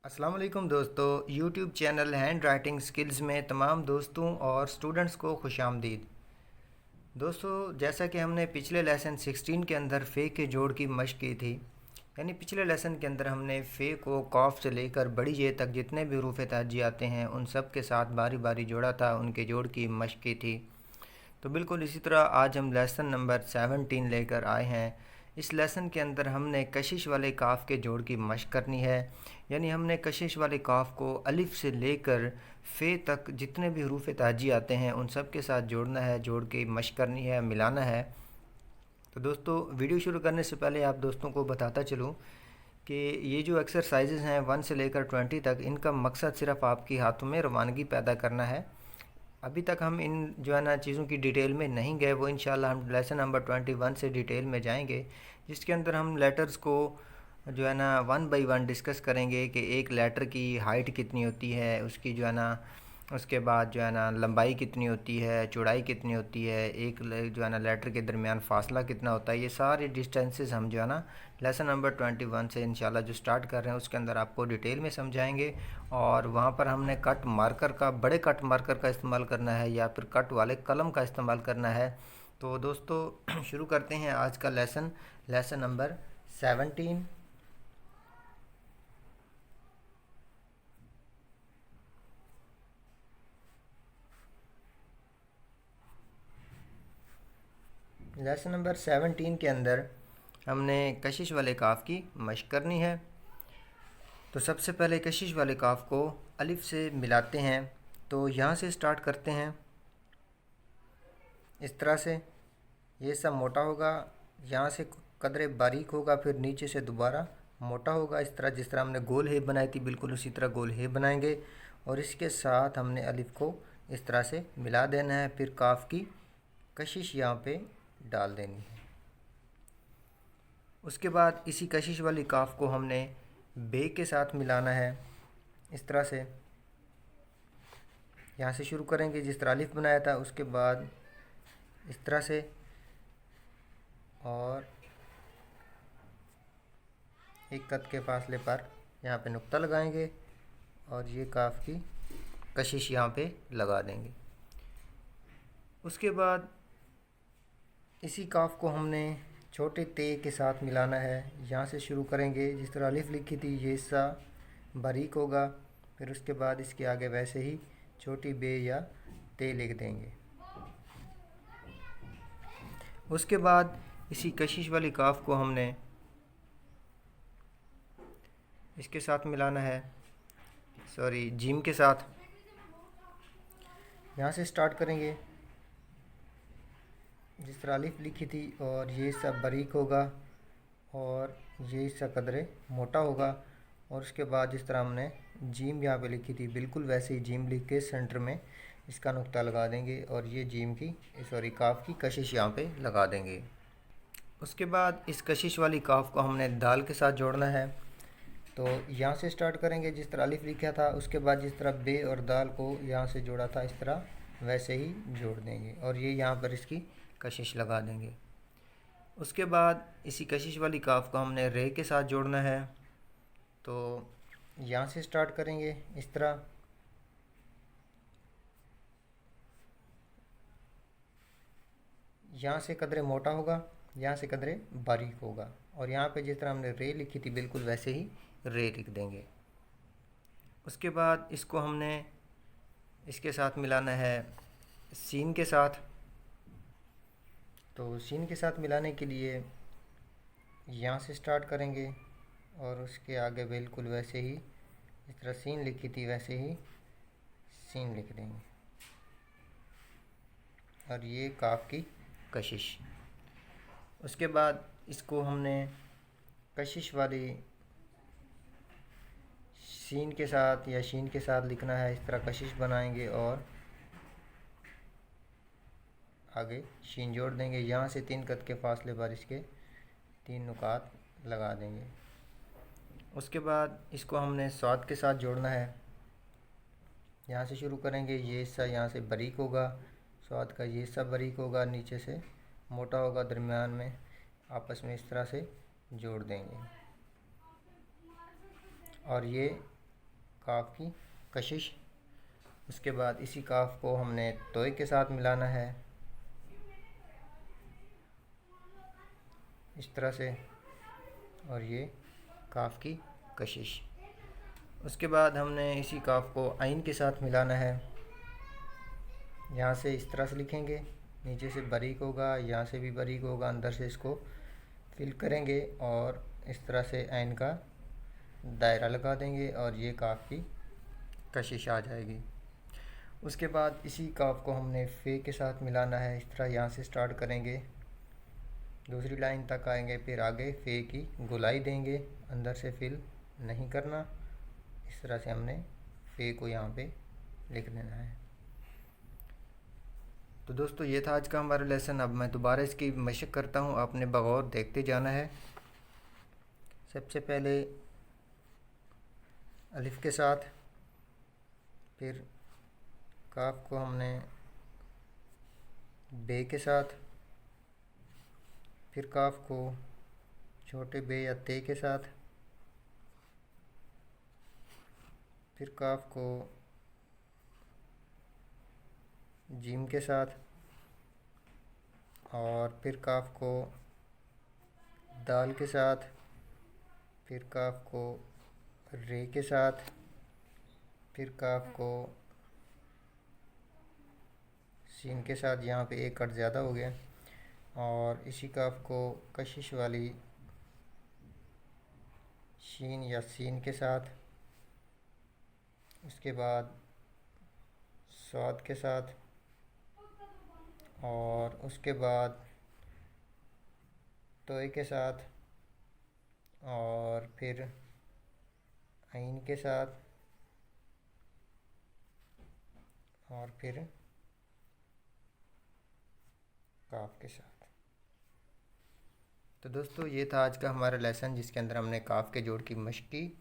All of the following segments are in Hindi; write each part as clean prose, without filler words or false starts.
अस्सलाम वालेकुम दोस्तों। YouTube channel hand writing skills में तमाम दोस्तों और स्टूडेंट्स को खुशामदीद। दोस्तों, जैसा कि हमने पिछले लेसन 16 के अंदर फ़े के जोड़ की मश्क की थी, यानी पिछले लेसन के अंदर हमने फ़े को कॉफ से लेकर बड़ी जे तक जितने भी हरूफ ताजी आते हैं उन सब के साथ बारी बारी जोड़ा था, उनके जोड़ की मश्क की थी। तो बिल्कुल इसी तरह आज हम लेसन नंबर 17 लेकर आए हैं। इस लेसन के अंदर हमने कशिश वाले काफ़ के जोड़ की मश्क करनी है, यानी हमने कशिश वाले काफ़ को अलिफ से लेकर फ़े तक जितने भी हरूफ ताजी आते हैं उन सब के साथ जोड़ना है, जोड़ के मश्क करनी है, मिलाना है। तो दोस्तों, वीडियो शुरू करने से पहले आप दोस्तों को बताता चलूँ कि ये जो एक्सरसाइजेज़ हैं 1 से लेकर 20 तक, इनका मकसद सिर्फ़ आपकी हाथों में रवानगी पैदा करना है। अभी तक हम इन जो है ना चीज़ों की डिटेल में नहीं गए, वो इंशाल्लाह हम लेसन नंबर 21 से डिटेल में जाएंगे, जिसके अंदर हम लेटर्स को जो है ना वन बाय वन डिस्कस करेंगे कि एक लेटर की हाइट कितनी होती है, उसकी जो है ना उसके बाद जो है ना लंबाई कितनी होती है, चौड़ाई कितनी होती है, जो है ना लेटर के दरमियान फासला कितना होता है। ये सारे डिस्टेंसेस हम जो है ना लेसन नंबर 21 से इंशाल्लाह जो स्टार्ट कर रहे हैं उसके अंदर आपको डिटेल में समझाएंगे। और वहाँ पर हमने कट मार्कर का, बड़े कट मार्कर का इस्तेमाल करना है या फिर कट वाले कलम का इस्तेमाल करना है। तो दोस्तों शुरू करते हैं आज का lesson, lesson number 17। Lesson number 17 के अंदर हमने कशिश वाले काफ़ की मश्क करनी है। तो सबसे पहले कशिश वाले काफ़ को अलिफ से मिलाते हैं। तो यहाँ से स्टार्ट करते हैं, इस तरह से ये सब मोटा होगा, यहाँ से कदरे बारीक होगा, फिर नीचे से दोबारा मोटा होगा। इस तरह जिस तरह हमने गोल हेब बनाई थी बिल्कुल उसी तरह गोल हेब बनाएंगे और इसके साथ हमने अलिफ को इस तरह से मिला देना है। फिर काफ़ की कशिश यहाँ पे डाल देनी है। उसके बाद इसी कशिश वाली काफ़ को हमने बे के साथ मिलाना है। इस तरह से यहाँ से शुरू करेंगे जिस तरह अलिफ बनाया था, उसके बाद इस तरह से और एक कद के फासले पर यहाँ पे नुक्ता लगाएंगे और ये काफ़ की कशिश यहाँ पे लगा देंगे। उसके बाद इसी काफ़ को हमने छोटे ते के साथ मिलाना है। यहाँ से शुरू करेंगे, जिस तरह अलिफ लिखी थी ये हिस्सा बारीक होगा, फिर उसके बाद इसके आगे वैसे ही छोटी बे या ते लिख देंगे। उसके बाद इसी कशिश वाली काफ़ को हमने इसके साथ मिलाना है, जीम के साथ। यहाँ से स्टार्ट करेंगे, जिस तरह अलिफ लिखी थी और ये हिस्सा बारीक होगा और ये हिस्सा कदरे मोटा होगा। और उसके बाद जिस तरह हमने जीम यहाँ पे लिखी थी बिल्कुल वैसे ही जीम लिख के सेंटर में इसका नुक्ता लगा देंगे और ये जीम की काफ़ की कशिश यहाँ पे लगा देंगे। उसके बाद इस कशिश वाली काफ़ को हमने दाल के साथ जोड़ना है। तो यहाँ से स्टार्ट करेंगे, जिस तरह अलिफ लिखा था उसके बाद जिस तरह बे और दाल को यहाँ से जोड़ा था इस तरह वैसे ही जोड़ देंगे और ये यहाँ पर इसकी कशिश लगा देंगे। उसके बाद इसी कशिश वाली काफ़ को हमने रे के साथ जोड़ना है। तो यहाँ से स्टार्ट करेंगे, इस तरह यहाँ से कदरे मोटा होगा, यहाँ से कदरे बारीक होगा और यहाँ पे जिस तरह हमने रे लिखी थी बिल्कुल वैसे ही रे लिख देंगे। उसके बाद इसको हमने इसके साथ मिलाना है सीन के साथ। तो सीन के साथ मिलाने के लिए यहाँ से स्टार्ट करेंगे और उसके आगे बिल्कुल वैसे ही जिस तरह सीन लिखी थी वैसे ही सीन लिख देंगे और ये काफ़ की कशिश। उसके बाद इसको हमने कशिश वाली सीन के साथ या शीन के साथ लिखना है। इस तरह कशिश बनाएंगे और आगे शीन जोड़ देंगे। यहाँ से 3 कद के फासले पर इसके 3 नुकात लगा देंगे। उसके बाद इसको हमने स्वाद के साथ जोड़ना है। यहाँ से शुरू करेंगे, ये हिस्सा यहाँ से बारीक होगा, स्वाद का ये हिस्सा बारीक होगा, नीचे से मोटा होगा, दरमियान में आपस में इस तरह से जोड़ देंगे और ये काफ की कशिश। उसके बाद इसी काफ को हमने तोय के साथ मिलाना है इस तरह से, और ये काफ की कशिश। उसके बाद हमने इसी काफ को आइन के साथ मिलाना है। यहाँ से इस तरह से लिखेंगे, नीचे से बारीक होगा, यहाँ से भी बारीक होगा, अंदर से इसको फिल करेंगे और इस तरह से आइन का दायरा लगा देंगे और ये काफ की कशिश आ जाएगी। उसके बाद इसी काफ को हमने फ़े के साथ मिलाना है। इस तरह यहाँ से स्टार्ट करेंगे, दूसरी लाइन तक आएंगे, फिर आगे फ़े की गोलाई देंगे, अंदर से फिल नहीं करना। इस तरह से हमने फ़े को यहाँ पे लिख देना है। तो दोस्तों ये था आज का हमारा लेसन। अब मैं दोबारा इसकी मशक करता हूँ, आपने बगौर देखते जाना है। सबसे पहले अलिफ के साथ, फिर काफ को हमने बे के साथ, फिर काफ को छोटे बे या ते के साथ, फिर काफ को जीम के साथ, और फिर काफ को दाल के साथ, फिर काफ को रे के साथ, फिर काफ को सीन के साथ। यहाँ पे एक कट ज़्यादा हो गया। और इसी काफ को कशिश वाली शीन या सीन के साथ, उसके बाद स्वाद के साथ, और उसके बाद तोय के साथ, और फिर आइन के साथ, और फिर काफ के साथ। तो दोस्तों ये था आज का हमारा लेसन, जिसके अंदर हमने काफ के जोड़ की मशक की।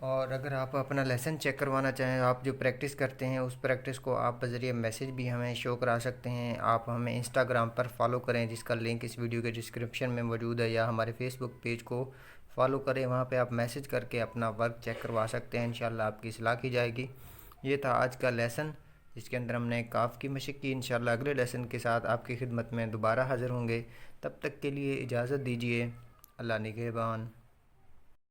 और अगर आप अपना लेसन चेक करवाना चाहें, आप जो प्रैक्टिस करते हैं उस प्रैक्टिस को आप बज़रिए मैसेज भी हमें शो करा सकते हैं। आप हमें इंस्टाग्राम पर फॉलो करें, जिसका लिंक इस वीडियो के डिस्क्रिप्शन में मौजूद है, या हमारे फेसबुक पेज को फॉलो करें। वहाँ पे आप मैसेज करके अपना वर्क चेक करवा सकते हैं, इंशाल्लाह आपकी इस्लाह की जाएगी। ये था आज का लेसन, जिसके अंदर हमने काफ की मशक की। इंशाल्लाह अगले लेसन के साथ आपकी खिदमत में दोबारा हाज़िर होंगे। तब तक के लिए इजाज़त दीजिए। अल्लाह निगहबान।